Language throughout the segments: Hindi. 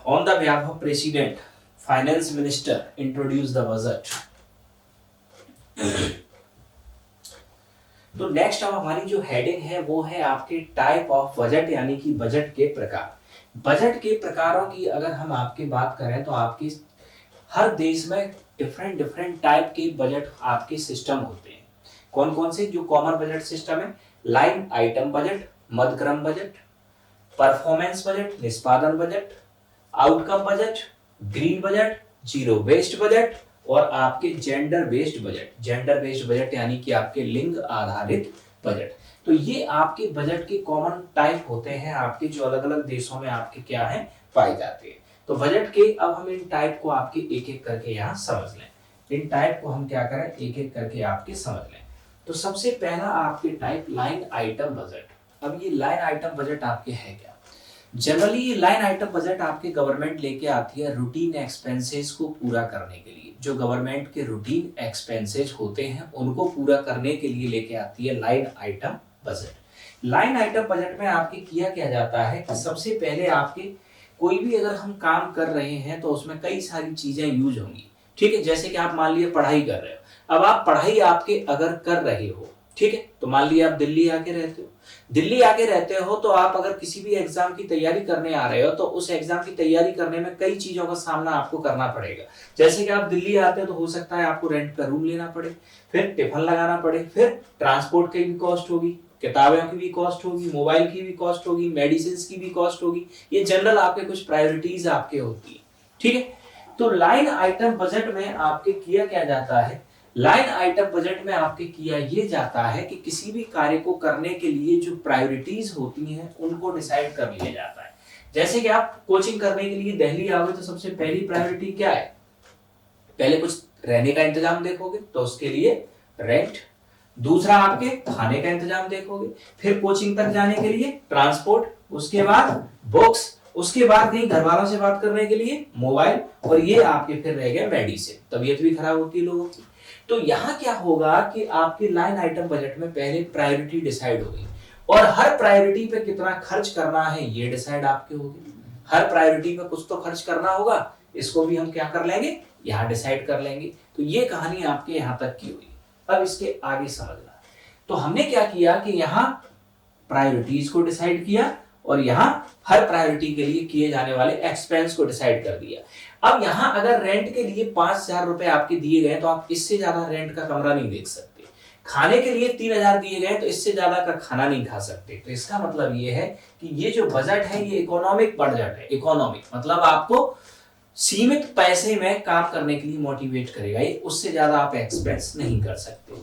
On the behalf of President, Finance Minister introduce the budget. तो नेक्स्ट अब हमारी जो हेडिंग है वो है आपके टाइप ऑफ बजट, यानी कि बजट के प्रकार। बजट के प्रकारों की अगर हम आपकी बात करें तो आपकी हर देश में डिफरेंट डिफरेंट टाइप के बजट आपके सिस्टम होते हैं। कौन कौन से जो कॉमन बजट सिस्टम है? लाइन आइटम बजट, मध्यक्रम बजट, परफॉर्मेंस बजट, निष्पादन budget, outcome budget, green budget, zero waste budget और आपके gender based budget. Gender based budget यानी कि आपके लिंग आधारित बजट। तो ये आपके बजट के कॉमन टाइप होते हैं आपके, जो अलग अलग देशों में आपके क्या है पाए जाते हैं। तो बजट के अब हम इन टाइप को आपके एक एक करके यहाँ समझ लें। इन टाइप को हम क्या करें, एक एक करके आपके समझ लें। तो सबसे पहला आपके टाइप लाइन आइटम बजट। अब ये लाइन आइटम बजट आपके है क्या? जनरली ये लाइन आइटम बजट आपके गवर्नमेंट लेके आती है रूटीन एक्सपेंसेस को पूरा करने के लिए। जो गवर्नमेंट के रूटीन एक्सपेंसेस होते हैं उनको पूरा करने के लिए लेके आती है line item budget. Line item budget में आपके किया क्या जाता है कि सबसे पहले आपके कोई भी अगर हम काम कर रहे हैं तो उसमें कई सारी चीजें यूज होंगी। ठीक है, जैसे कि आप मान लिया पढ़ाई कर रहे हो। अब आप पढ़ाई आपके अगर कर रहे हो, ठीक है, तो मान लिया आप दिल्ली आके रहते हो। दिल्ली आके रहते हो तो आप अगर किसी भी एग्जाम की तैयारी करने आ रहे हो तो उस एग्जाम की तैयारी करने में कई चीजों का सामना आपको करना पड़ेगा। जैसे कि आप दिल्ली आते हो तो हो सकता है आपको रेंट का रूम लेना पड़े, फिर टिफिन लगाना पड़े, फिर ट्रांसपोर्ट की भी कॉस्ट होगी, किताबों की भी कॉस्ट होगी, मोबाइल की भी कॉस्ट होगी, मेडिसिन की भी कॉस्ट होगी। ये जनरल आपके कुछ प्रायोरिटीज आपके होती है। ठीक है, तो लाइन आइटम बजट में आपके किया क्या जाता है? लाइन आइटम बजट में आपके किया ये जाता है कि किसी भी कार्य को करने के लिए जो प्रायोरिटीज होती हैं उनको डिसाइड कर लिया जाता है। जैसे कि आप कोचिंग करने के लिए दिल्ली आओगे तो सबसे पहली प्रायोरिटी क्या है? पहले कुछ रहने का इंतजाम देखोगे तो उसके लिए रेंट, दूसरा आपके खाने का इंतजाम देखोगे, फिर कोचिंग तक जाने के लिए ट्रांसपोर्ट, उसके बाद बुक्स, उसके बाद कहीं घर वालों से बात करने के लिए मोबाइल, और ये आपके फिर रह गए मेडिसिन। तबीयत भी खराब होती है लोगों की। तो यहाँ क्या होगा कि आपकी लाइन आइटम बजट में पहले प्रायोरिटी डिसाइड होगी और हर प्रायोरिटी पे कितना खर्च करना है ये डिसाइड आपके होगी। हर प्रायोरिटी पे कुछ तो खर्च करना होगा, इसको भी हम क्या कर लेंगे, यहाँ डिसाइड कर लेंगे। तो ये कहानी आपके यहाँ तक की हुई। अब इसके आगे समझना। तो हमने क्या किया कि यहाँ प्रायोरिटीज को डिसाइड किया और यहाँ हर प्रायोरिटी के लिए किए जाने वाले एक्सपेंस को डिसाइड कर दिया। अब यहाँ अगर रेंट के लिए 5,000 रुपए आपके दिए गए तो आप इससे ज्यादा रेंट का कमरा नहीं देख सकते। खाने के लिए 3,000 दिए गए तो इससे ज्यादा का खाना नहीं खा सकते। तो इसका मतलब ये है कि ये जो बजट है ये इकोनॉमिक बजट है। इकोनॉमिक मतलब आपको सीमित पैसे में काम करने के लिए मोटिवेट करेगा, ये उससे ज्यादा आप एक्सपेंस नहीं कर सकते।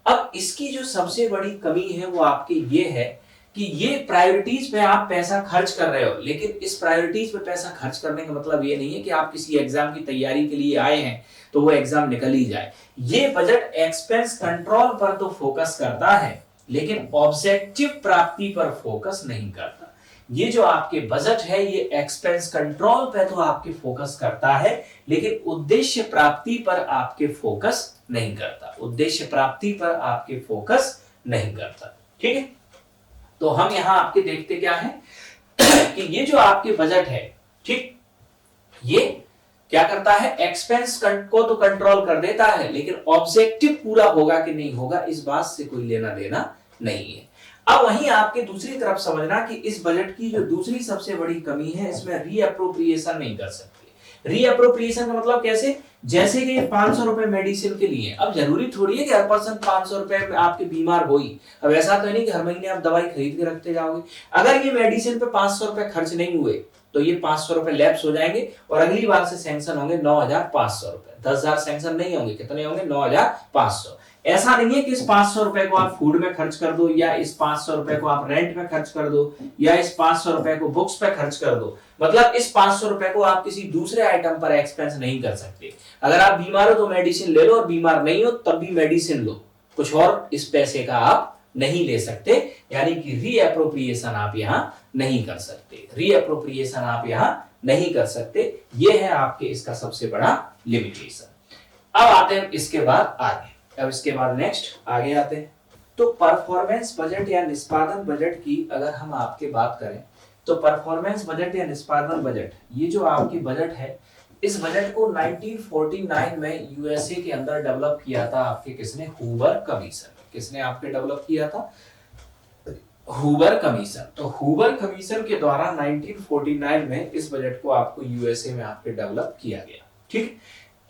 अब इसकी जो सबसे बड़ी कमी है वो आपके ये है कि ये प्रायोरिटीज पे आप पैसा खर्च कर रहे हो, लेकिन इस प्रायोरिटीज पे पैसा खर्च करने का मतलब ये नहीं है कि आप किसी एग्जाम की तैयारी के लिए आए हैं तो वो एग्जाम निकल ही जाए। ये बजट एक्सपेंस कंट्रोल पर तो फोकस करता है लेकिन ऑब्जेक्टिव प्राप्ति पर फोकस नहीं करता। ये जो आपके बजट है ये एक्सपेंस कंट्रोल पे तो आपके फोकस करता है लेकिन उद्देश्य प्राप्ति पर आपके फोकस नहीं करता। उद्देश्य प्राप्ति पर आपके फोकस नहीं करता। ठीक है, तो हम यहां आपके देखते क्या है कि ये जो आपके बजट है, ठीक, ये क्या करता है, एक्सपेंस को तो कंट्रोल कर देता है लेकिन ऑब्जेक्टिव पूरा होगा कि नहीं होगा इस बात से कोई लेना देना नहीं है। अब वहीं आपके दूसरी तरफ समझना कि इस बजट की जो दूसरी सबसे बड़ी कमी है इसमें रीअप्रोप्रिएशन नहीं कर सकते। रीअप्रोप्रिएशन का मतलब कैसे? जैसे कि 500 रुपए मेडिसिन के लिए, अब जरूरी थोड़ी है कि हर पर्सन 500 रुपए में आपके बीमार हो ही। अब ऐसा तो नहीं कि हर महीने आप दवाई खरीद के रखते जाओगे। अगर ये मेडिसिन पे 500 रुपए खर्च नहीं हुए तो ये 500 रुपए लैप्स हो जाएंगे और अगली बार से सैंक्शन होंगे 9,500 रुपए। 10,000 सैंक्शन नहीं होंगे, कितने होंगे? 9,500। ऐसा नहीं है कि इस 500 रुपए को आप फूड में खर्च कर दो या इस 500 रुपए को आप रेंट में खर्च कर दो या इस 500 रुपए को बुक्स पे खर्च कर दो। मतलब इस 500 रुपए को आप किसी दूसरे आइटम पर एक्सपेंस नहीं कर सकते। अगर आप बीमार हो तो मेडिसिन ले लो और बीमार नहीं हो तब भी मेडिसिन लो, कुछ और इस पैसे का आप नहीं ले सकते। यानी कि रीअप्रोप्रिएशन आप यहाँ नहीं कर सकते। रीअप्रोप्रिएशन आप यहाँ नहीं कर सकते। ये है आपके इसका सबसे बड़ा लिमिटेशन। अब आते हैं इसके बाद आगे। अब इसके बाद नेक्स्ट आगे आते हैं। तो परफॉर्मेंस बजट या निष्पादन बजट की अगर हम आपके बात करें तो परफॉर्मेंस बजट या निष्पादन बजट, ये जो आपकी बजट है, इस बजट को 1949 में यूएसए के अंदर डेवलप किया था आपके किसने, हूवर कमीशन। किसने आपके डेवलप किया था, हूवर कमीशन। तो हूवर कमीशन के द्वारा 1949 में इस बजट को आपको यूएसए में आपके डेवलप किया गया। ठीक,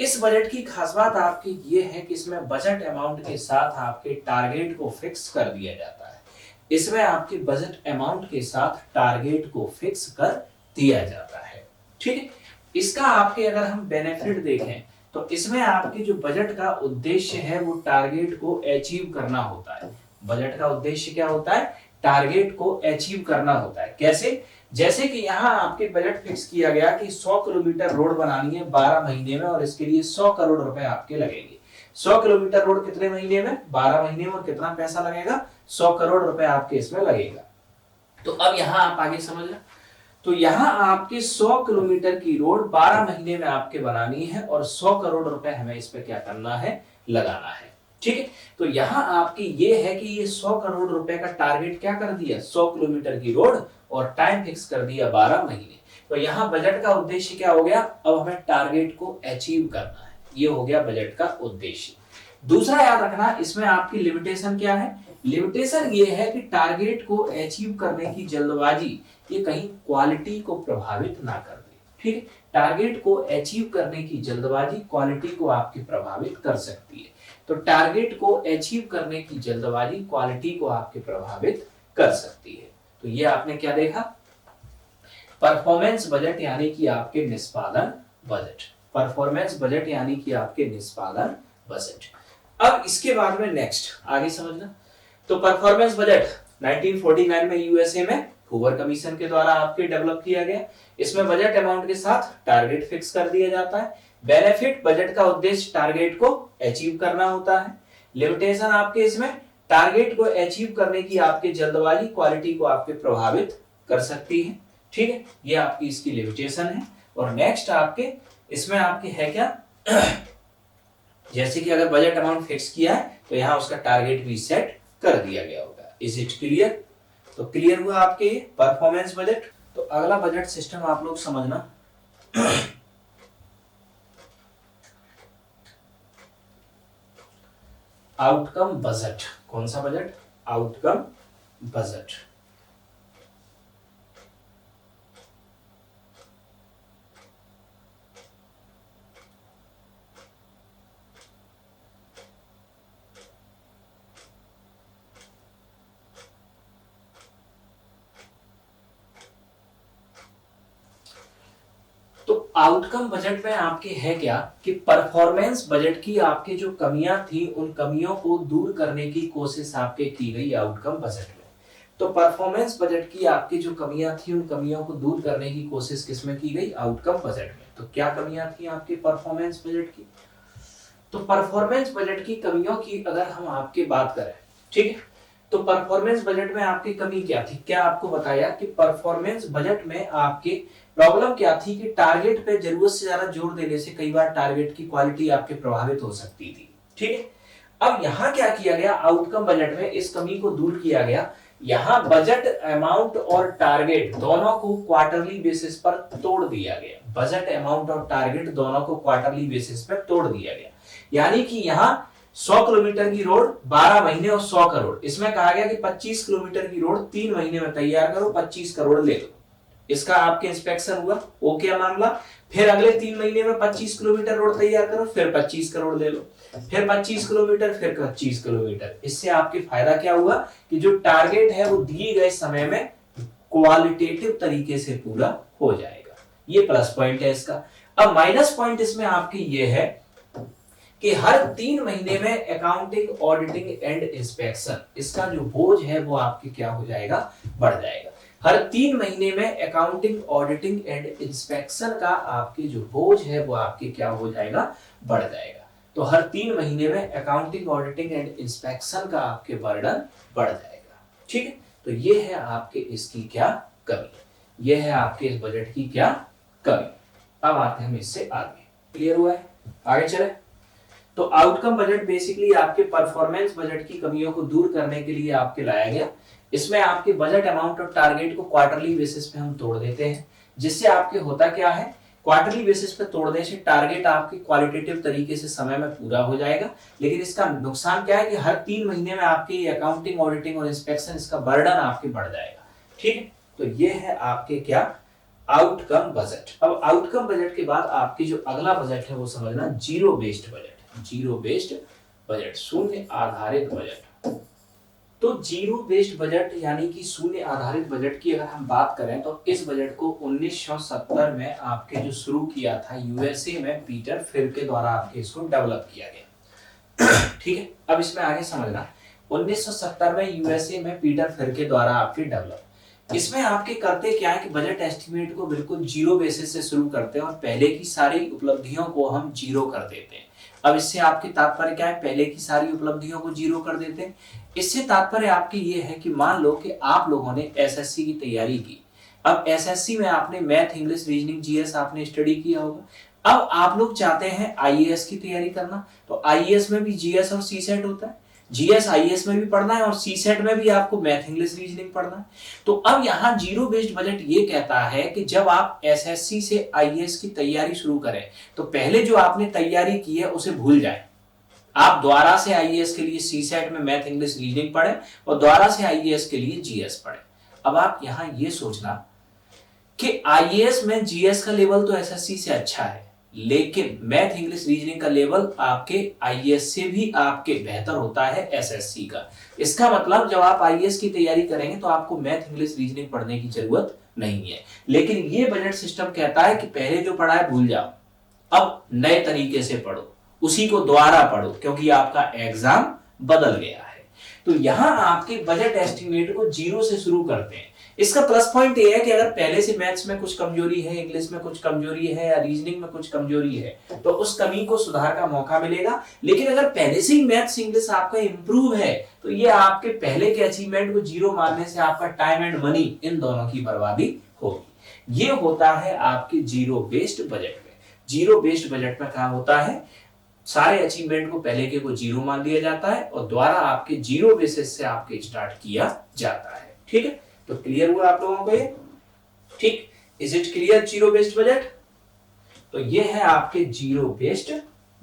इस बजट की खास बात आपकी ये है कि इसमें बजट अमाउंट के साथ आपके टारगेट को फिक्स कर दिया जाता है। इसमें आपके बजट अमाउंट के साथ टारगेट को फिक्स कर दिया जाता है। ठीक है, इसका आपके अगर हम बेनिफिट देखें तो इसमें आपके जो बजट का उद्देश्य है वो टारगेट को अचीव करना होता है। बजट का उद्देश्य क्या होता है, टारगेट को अचीव करना होता है। कैसे, जैसे कि यहाँ आपके बजट फिक्स किया गया कि 100 किलोमीटर रोड बनानी है 12 महीने में और इसके लिए 100 करोड़ रुपए आपके लगेंगे। 100 किलोमीटर रोड कितने महीने में, 12 महीने में, और कितना पैसा लगेगा, 100 करोड़ रुपए आपके इसमें लगेगा। तो अब यहाँ आप आगे समझना, तो यहाँ आपके 100 किलोमीटर की रोड 12 महीने में आपके बनानी है और 100 करोड़ रुपए हमें इस पे क्या करना है, लगाना है। ठीक है, तो यहाँ आपकी ये है कि ये 100 करोड़ रुपए का टारगेट क्या कर दिया, 100 किलोमीटर की रोड, और टाइम फिक्स कर दिया 12 महीने। तो यहाँ बजट का उद्देश्य क्या हो गया, अब हमें टारगेट को अचीव करना है, ये हो गया बजट का उद्देश्य। दूसरा याद रखना, इसमें आपकी लिमिटेशन क्या है, लिमिटेशन ये है कि टारगेट को अचीव करने की जल्दबाजी ये कहीं क्वालिटी को प्रभावित ना कर दे। ठीक है, टारगेट को अचीव करने की जल्दबाजी क्वालिटी को आपकी प्रभावित कर सकती है। तो टारगेट को अचीव करने की जल्दबाजी क्वालिटी को आपके प्रभावित कर सकती है। तो ये आपने क्या देखा, परफॉर्मेंस बजट यानी कि आपके निष्पादन बजट, परफॉर्मेंस बजट यानी कि आपके निष्पादन बजट। अब इसके बाद में नेक्स्ट आगे समझना, तो परफॉर्मेंस बजट 1949 में यूएसए में हूवर कमीशन के द्वारा आपके डेवलप किया गया। इसमें बजट अमाउंट के साथ टारगेट फिक्स कर दिया जाता है। बेनिफिट, बजट का उद्देश्य टारगेट को अचीव करना होता है। लिमिटेशन आपके इसमें टारगेट को अचीव करने की आपके जल्दबाजी क्वालिटी को आपके प्रभावित कर सकती है। ठीक है, ये आपकी इसकी लिमिटेशन है। और नेक्स्ट आपके इसमें आपके है क्या जैसे कि अगर बजट अमाउंट फिक्स किया है तो यहाँ उसका टारगेट भी सेट कर दिया गया होगा। Is it clear? तो क्लियर हुआ आपके परफॉर्मेंस बजट। तो अगला बजट सिस्टम आप लोग समझना, आउटकम बजट। कौन सा budget? Outcome budget. Outcome budget में आपके है क्या कि परफॉर्मेंस बजट की आपके जो कमियां थी उन कमियों को दूर करने की कोशिश आपके की गई आउटकम बजट में। तो परफॉर्मेंस बजट की आपकी जो कमियां थी उन कमियों को दूर करने की कोशिश किसमें की गई, आउटकम बजट में। तो क्या कमियां थी आपकी परफॉर्मेंस बजट की, तो परफॉर्मेंस बजट की कमियों की अगर हम आपकी बात करें, ठीक है, तो परफॉर्मेंस बजट में आपकी कमी क्या थी, क्या आपको बताया कि परफॉर्मेंस बजट में आपके प्रॉब्लम क्या थी कि टारगेट पे जरूरत से ज्यादा जोर देने से कई बार टारगेट की क्वालिटी आपके प्रभावित हो सकती थी। ठीक है, अब यहाँ क्या किया गया, आउटकम बजट में इस कमी को दूर किया गया। यहाँ बजट अमाउंट और टारगेट दोनों को क्वार्टरली बेसिस पर तोड़ दिया गया। बजट अमाउंट और टारगेट दोनों को क्वार्टरली बेसिस पर तोड़ दिया गया। यानी कि यहाँ 100 किलोमीटर की रोड 12 महीने और 100 करोड़, इसमें कहा गया कि 25 किलोमीटर की रोड 3 महीने में तैयार करो, 25 करोड़ ले लो। इसका आपके इंस्पेक्शन हुआ, ओके मामला। फिर अगले 3 महीने में 25 किलोमीटर रोड तैयार करो, फिर 25 करोड़ ले लो, फिर 25 किलोमीटर, फिर 25 किलोमीटर। इससे आपके फायदा क्या हुआ कि जो टारगेट है वो दिए गए समय में क्वालिटेटिव तरीके से पूरा हो जाएगा। ये प्लस पॉइंट है इसका। अब माइनस पॉइंट इसमें आपके ये है कि हर 3 महीने में अकाउंटिंग, ऑडिटिंग एंड इंस्पेक्शन, इसका जो बोझ है वो आपके क्या हो जाएगा, बढ़ जाएगा। हर 3 महीने में अकाउंटिंग, ऑडिटिंग एंड इंस्पेक्शन का आपके जो बोझ है वो आपके क्या हो जाएगा, बढ़ जाएगा। तो हर 3 महीने में अकाउंटिंग, ऑडिटिंग एंड इंस्पेक्शन का आपके बर्डन बढ़ जाएगा। ठीक है, तो ये है आपके इसकी क्या कमी, ये है आपके इस बजट की क्या कमी। अब आते हैं हम इससे आगे। क्लियर हुआ है? आगे चले। तो आउटकम बजट बेसिकली आपके परफॉर्मेंस बजट की कमियों को दूर करने के लिए आपके लाया गया। इसमें आपके बजट अमाउंट और टारगेट को क्वार्टरली बेसिस पे हम तोड़ देते हैं, जिससे आपके होता क्या है, क्वार्टरली बेसिस पे तोड़ने से टारगेट आपके क्वालिटेटिव तरीके से समय में पूरा हो जाएगा, लेकिन इसका नुकसान क्या है कि हर 3 महीने में आपकी अकाउंटिंग, ऑडिटिंग और इंस्पेक्शन, इसका बर्डन आपके बढ़ जाएगा। ठीक है, तो ये है आपके क्या, आउटकम बजट। अब आउटकम बजट के बाद आपकी जो अगला बजट है वो समझना zero based budget. Zero based budget, शून्य आधारित बजट। तो जीरो बेस्ड बजट यानी कि शून्य आधारित बजट की अगर हम बात करें तो इस बजट को 1970 में आपके जो शुरू किया था यूएसए में पीटर फिर के द्वारा आपके इसको डेवलप किया गया। ठीक है, अब इसमें आगे समझना, 1970 में यूएसए में पीटर फिर के द्वारा आपके डेवलप, इसमें आपके करते क्या है कि बजट एस्टिमेट को बिल्कुल जीरो बेसिस से शुरू करते हैं और पहले की सारी उपलब्धियों को हम जीरो कर देते हैं। अब इससे आपके तात्पर्य क्या है, पहले की सारी उपलब्धियों को जीरो कर देते हैं। इससे तात्पर्य आपकी ये है कि मान लो कि आप लोगों ने एसएससी की तैयारी की, अब एसएससी में आपने मैथ, इंग्लिश, रीजनिंग, जीएस आपने स्टडी किया होगा। अब आप लोग चाहते हैं आईएएस की तैयारी करना, तो आईएएस में भी जीएस और सीसेट होता है, जीएस आईएएस में भी पढ़ना है और सीसेट में भी आपको मैथ, इंग्लिश, रीजनिंग पढ़ना है। तो अब यहाँ जीरो बेस्ड बजट ये कहता है कि जब आप एसएससी से आईएएस की तैयारी शुरू करें तो पहले जो आपने तैयारी की है उसे भूल जाएं। आप दोबारा से आईएएस के लिए सीसेट में मैथ, इंग्लिश, रीजनिंग पढ़ें और दोबारा से आईएएस के लिए जीएस पढ़ें। अब आप यहाँ ये सोचना कि आईएएस में जीएस का लेवल तो एसएससी से अच्छा है, लेकिन मैथ, इंग्लिश, रीजनिंग का लेवल आपके आईएएस से भी आपके बेहतर होता है एसएससी का। इसका मतलब जब आप आईएएस की तैयारी करेंगे तो आपको मैथ, इंग्लिश, रीजनिंग पढ़ने की जरूरत नहीं है। लेकिन ये बजट सिस्टम कहता है कि पहले जो पढ़ा है भूल जाओ, अब नए तरीके से पढ़ो, उसी को दोबारा पढ़ो, क्योंकि आपका एग्जाम बदल गया है। तो यहां आपके बजट एस्टिमेट को जीरो से शुरू करते हैं। इसका प्लस पॉइंट ये है कि अगर पहले से मैथ्स में कुछ कमजोरी है, इंग्लिश में कुछ कमजोरी है या रीजनिंग में कुछ कमजोरी है तो उस कमी को सुधार का मौका मिलेगा। लेकिन अगर पहले से ही मैथ्स, इंग्लिश आपका इंप्रूव है तो ये आपके पहले के अचीवमेंट को जीरो मानने से आपका टाइम एंड मनी इन दोनों की बर्बादी होगी। ये होता है आपके जीरो बेस्ड बजट में। जीरो बेस्ड बजट में क्या होता है, सारे अचीवमेंट को पहले के को जीरो मान दिया जाता है और द्वारा आपके जीरो बेसिस से आपके स्टार्ट किया जाता है। ठीक है, तो क्लियर हुआ आप लोगों को ये? ठीक, is it clear zero based budget? तो ये है आपके जीरो बेस्ड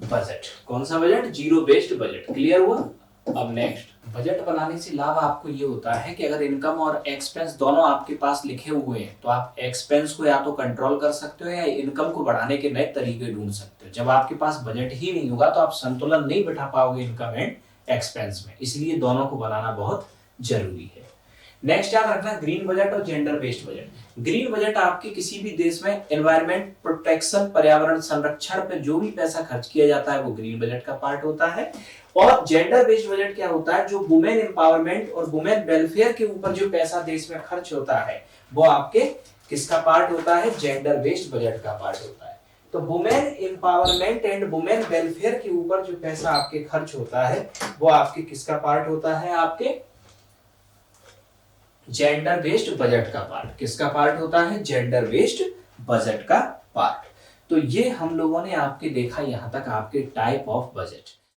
बजट। कौन सा budget? Zero based budget. Clear हुआ? अब नेक्स्ट, बजट बनाने से लाभ आपको ये होता है कि अगर इनकम और एक्सपेंस दोनों आपके पास लिखे हुए हैं तो आप एक्सपेंस को या तो कंट्रोल कर सकते हो या इनकम को बढ़ाने के नए तरीके ढूंढ सकते हो। जब आपके पास बजट ही नहीं होगा तो आप संतुलन नहीं बिठा पाओगे इनकम एंड एक्सपेंस में, इसलिए दोनों को बनाना बहुत जरूरी है। नेक्स्ट याद रखना, ग्रीन बजट और gender based budget. Green budget आपके किसी भी देश में एनवायरमेंट प्रोटेक्शन, पर्यावरण संरक्षण पे जो भी पैसा खर्च किया जाता है वो ग्रीन बजट का पार्ट होता है। और जेंडर बेस्ड बजट क्या होता है, जो वुमेन एम्पावरमेंट और वुमेन वेलफेयर के ऊपर जो पैसा देश में खर्च होता है वो आपके किसका पार्ट होता है? जेंडर बेस्ड बजट का पार्ट होता है। तो women empowerment and women welfare के ऊपर जो पैसा आपके खर्च होता है वो आपके किसका पार्ट होता है? आपके जेंडर बेस्ड बजट का पार्ट। किसका पार्ट होता है? जेंडर बेस्ड बजट का पार्ट। तो ये हम लोगों ने आपके देखा यहां तक आपके टाइप ऑफ बजट।